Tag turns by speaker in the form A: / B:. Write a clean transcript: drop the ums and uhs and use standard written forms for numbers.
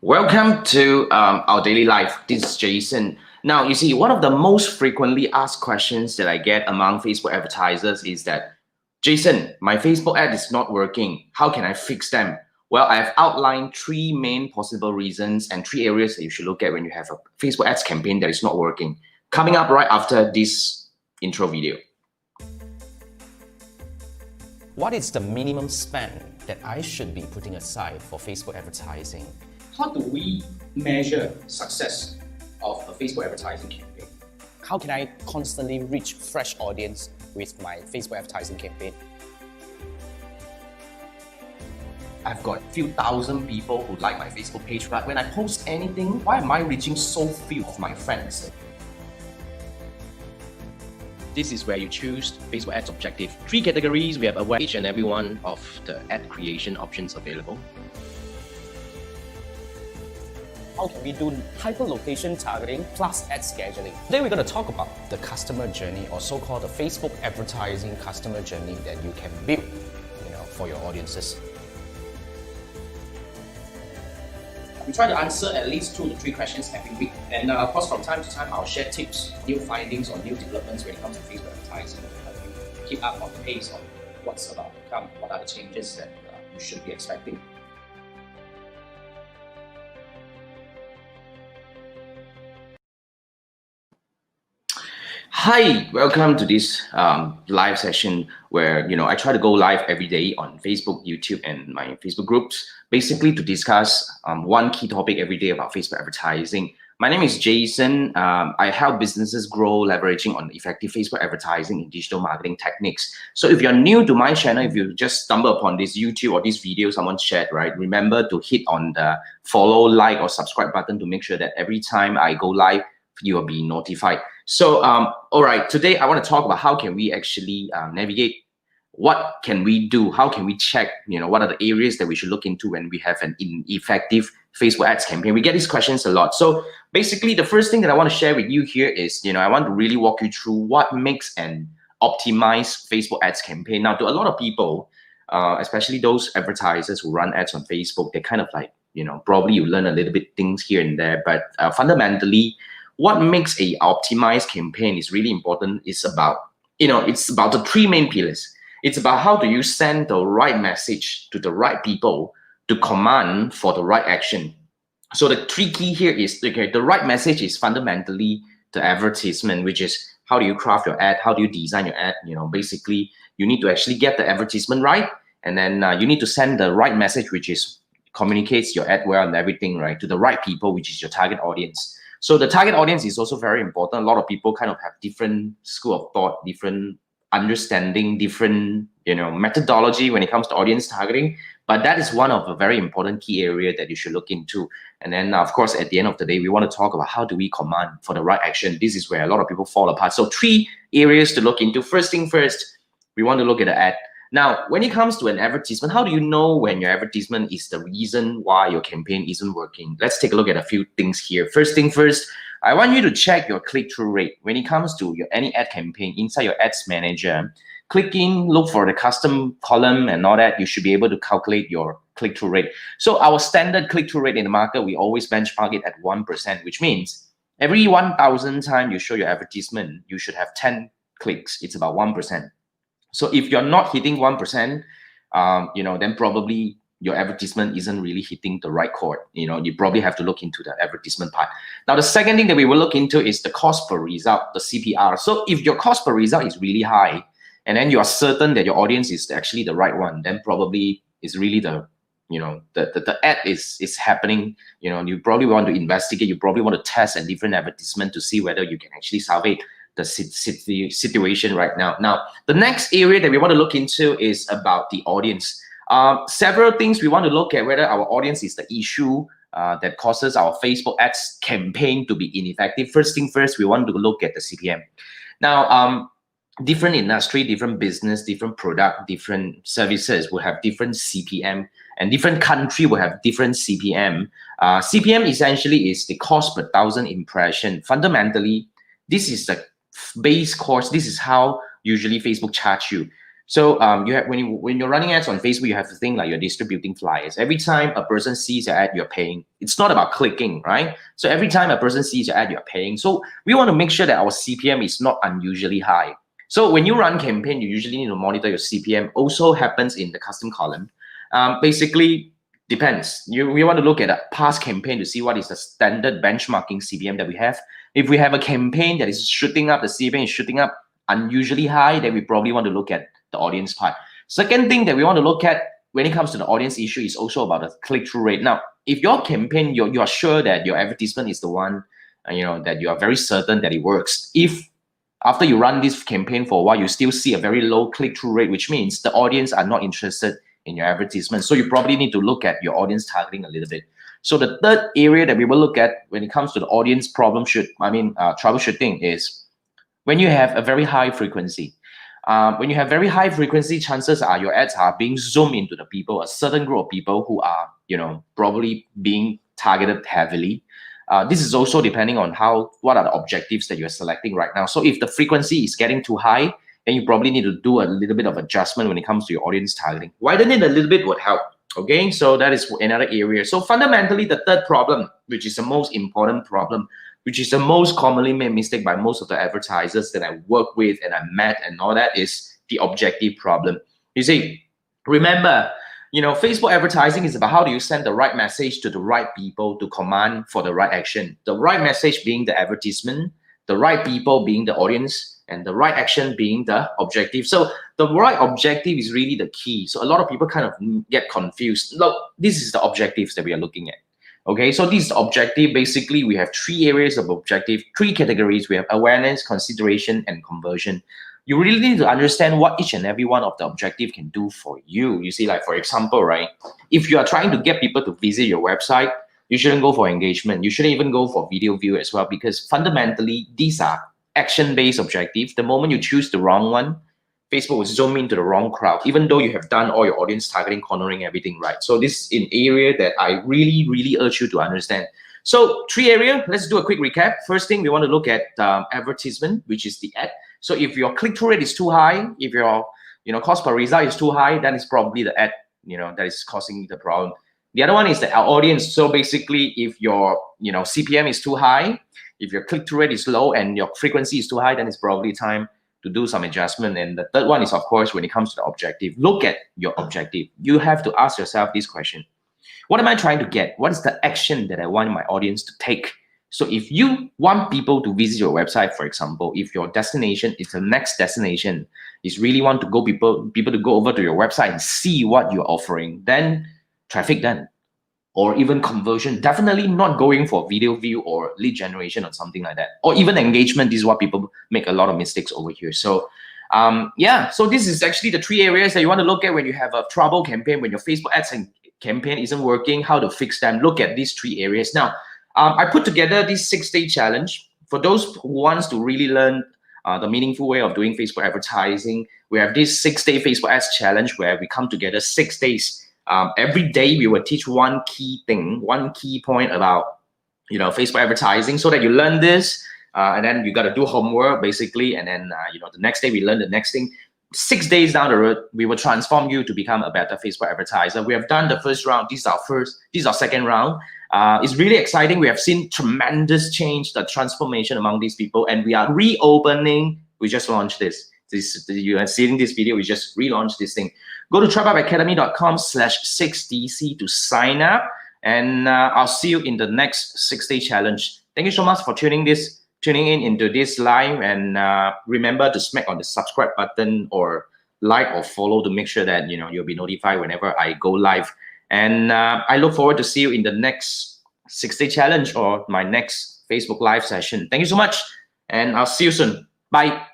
A: Welcome to our daily life. This is Jason. Now, you see, one of the most frequently asked questions that I get among Facebook advertisers is that, Jason, my Facebook ad is not working. How can I fix them? Well, I have outlined three main possible reasons and three areas that you should look at when you have a Facebook ads campaign that is not working. Coming up right after this intro video.
B: What is the minimum spend that I should be putting aside for Facebook advertising?
C: How do we measure success of a Facebook advertising campaign?
B: How can I constantly reach fresh audience with my Facebook advertising campaign?
A: I've got a few thousand people who like my Facebook page, but when I post anything, why am I reaching so few of my friends?
D: This is where you choose Facebook ads objective. Three categories, we have aware each and every one of the ad creation options available.
B: How can we do hyper-location targeting plus ad scheduling? Today we're going to talk about the customer journey, or so-called the Facebook advertising customer journey that you can build, for your audiences.
C: We try to answer at least 2 to 3 questions every week, and of course from time to time I'll share tips, new findings or new developments when it comes to Facebook advertising to help you keep up on the pace of what's about to come, what are the changes that you should be expecting.
A: Hi, welcome to this live session where I try to go live every day on Facebook, YouTube, and my Facebook groups, basically to discuss one key topic every day about Facebook advertising. My name is Jason. I help businesses grow leveraging on effective Facebook advertising and digital marketing techniques. So if you're new to my channel, if you just stumble upon this YouTube or this video someone shared, right, remember to hit on the follow, like, or subscribe button to make sure that every time I go live, you will be notified. So, all right, today I want to talk about how can we actually navigate. What can we do? How can we check, what are the areas that we should look into when we have an effective Facebook ads campaign? We get these questions a lot. So basically, the first thing that I want to share with you here is, I want to really walk you through what makes an optimized Facebook ads campaign. Now, to a lot of people, especially those advertisers who run ads on Facebook, they kind of like, probably you learn a little bit things here and there, but fundamentally, what makes a optimized campaign is really important. It's about, it's about the 3 main pillars. It's about how do you send the right message to the right people to command for the right action. So the 3 key here is, okay, the right message is fundamentally the advertisement, which is how do you craft your ad? How do you design your ad? Basically you need to actually get the advertisement right. And then you need to send the right message, which is communicates your ad well and everything, right, to the right people, which is your target audience. So the target audience is also very important. A lot of people kind of have different school of thought, different understanding, different methodology when it comes to audience targeting. But that is one of a very important key area that you should look into. And then, of course, at the end of the day, we want to talk about how do we command for the right action. This is where a lot of people fall apart. So 3 areas to look into. First thing first, we want to look at the ad. Now, when it comes to an advertisement, how do you know when your advertisement is the reason why your campaign isn't working? Let's take a look at a few things here. First thing first, I want you to check your click-through rate. When it comes to any ad campaign inside your ads manager, click in, look for the custom column and all that. You should be able to calculate your click-through rate. So our standard click-through rate in the market, we always benchmark it at 1%, which means every 1,000 times you show your advertisement, you should have 10 clicks. It's about 1%. So if you're not hitting 1%, then probably your advertisement isn't really hitting the right chord. You probably have to look into the advertisement part. Now, the second thing that we will look into is the cost per result, the CPR. So if your cost per result is really high, and then you are certain that your audience is actually the right one, then probably is really the ad is happening. You probably want to investigate. You probably want to test a different advertisement to see whether you can actually salvage the situation right now. Now, the next area that we want to look into is about the audience. Several things we want to look at whether our audience is the issue that causes our Facebook ads campaign to be ineffective. First thing first, we want to look at the CPM. Now, different industry, different business, different product, different services will have different CPM, and different country will have different CPM. CPM essentially is the cost per 1,000 impression. Fundamentally, this is the base cost. This is how usually Facebook charge you. So you have when you're running ads on Facebook, you have to think like you're distributing flyers. Every time a person sees your ad, you're paying. It's not about clicking, right? So every time a person sees your ad, you're paying. So we want to make sure that our CPM is not unusually high. So when you run campaign, you usually need to monitor your CPM. Also happens in the custom column. Basically, depends. We want to look at a past campaign to see what is the standard benchmarking CPM that we have. If we have a campaign that is shooting up, the CPM is shooting up unusually high, then we probably want to look at the audience part. Second thing that we want to look at when it comes to the audience issue is also about the click-through rate. Now, if your campaign, you are sure that your advertisement is the one, that you are very certain that it works. If after you run this campaign for a while, you still see a very low click-through rate, which means the audience are not interested in your advertisement. So you probably need to look at your audience targeting a little bit. So the third area that we will look at when it comes to the audience troubleshooting is when you have a very high frequency. When you have very high frequency, chances are your ads are being zoomed into the people, a certain group of people who are, probably being targeted heavily. This is also depending on what are the objectives that you're selecting right now. So if the frequency is getting too high, then you probably need to do a little bit of adjustment when it comes to your audience targeting. Widening a little bit would help. Okay, so that is another area. So fundamentally, the third problem, which is the most important problem, which is the most commonly made mistake by most of the advertisers that I work with and I met and all that, is the objective problem. You see, remember, Facebook advertising is about how do you send the right message to the right people to command for the right action. The right message being the advertisement, the right people being the audience, and the right action being the objective. So the right objective is really the key. So a lot of people kind of get confused. Look, this is the objectives that we are looking at. Okay, so this is the objective. Basically, we have 3 areas of objective, 3 categories. We have awareness, consideration, and conversion. You really need to understand what each and every one of the objective can do for you. You see, like for example, right? If you are trying to get people to visit your website, you shouldn't go for engagement. You shouldn't even go for video view as well, because fundamentally, these are action-based objectives. The moment you choose the wrong one, Facebook will zoom into the wrong crowd, even though you have done all your audience targeting, cornering, everything right. So this is an area that I really, really urge you to understand. So 3 areas, let's do a quick recap. First thing, we want to look at advertisement, which is the ad. So if your click-through rate is too high, if your cost per result is too high, then it's probably the ad that is causing the problem. The other one is our audience. So basically, if your CPM is too high, if your click-through rate is low and your frequency is too high, then it's probably time to do some adjustment. And the third one is, of course, when it comes to the objective, look at your objective. You have to ask yourself this question: what am I trying to get? What is the action that I want my audience to take? So if you want people to visit your website, for example, if your destination is the next destination, is really want to go people to go over to your website and see what you're offering, then traffic then. Or even conversion, definitely not going for video view or lead generation or something like that. Or even engagement. This is what people make a lot of mistakes over here. So so this is actually the 3 areas that you want to look at when you have a trouble campaign, when your Facebook ads and campaign isn't working, how to fix them. Look at these 3 areas. Now, I put together this 6-day challenge for those who wants to really learn the meaningful way of doing Facebook advertising. We have this 6-day Facebook ads challenge where we come together 6 days. Every day we will teach one key thing, one key point about Facebook advertising, so that you learn this, and then you got to do homework basically, and then the next day we learn the next thing. 6 days down the road, we will transform you to become a better Facebook advertiser. We have done the first round. This is our second round. It's really exciting. We have seen tremendous change, the transformation among these people, and we are reopening. We just launched this. You are seeing this video. We just relaunched this thing. Go to tribeupacademy.com/6DC to sign up, and I'll see you in the next 6-day challenge. Thank you so much for tuning in into this live, and remember to smack on the subscribe button or like or follow to make sure that you'll be notified whenever I go live. And I look forward to see you in the next 6-day challenge or my next Facebook live session. Thank you so much, and I'll see you soon. Bye.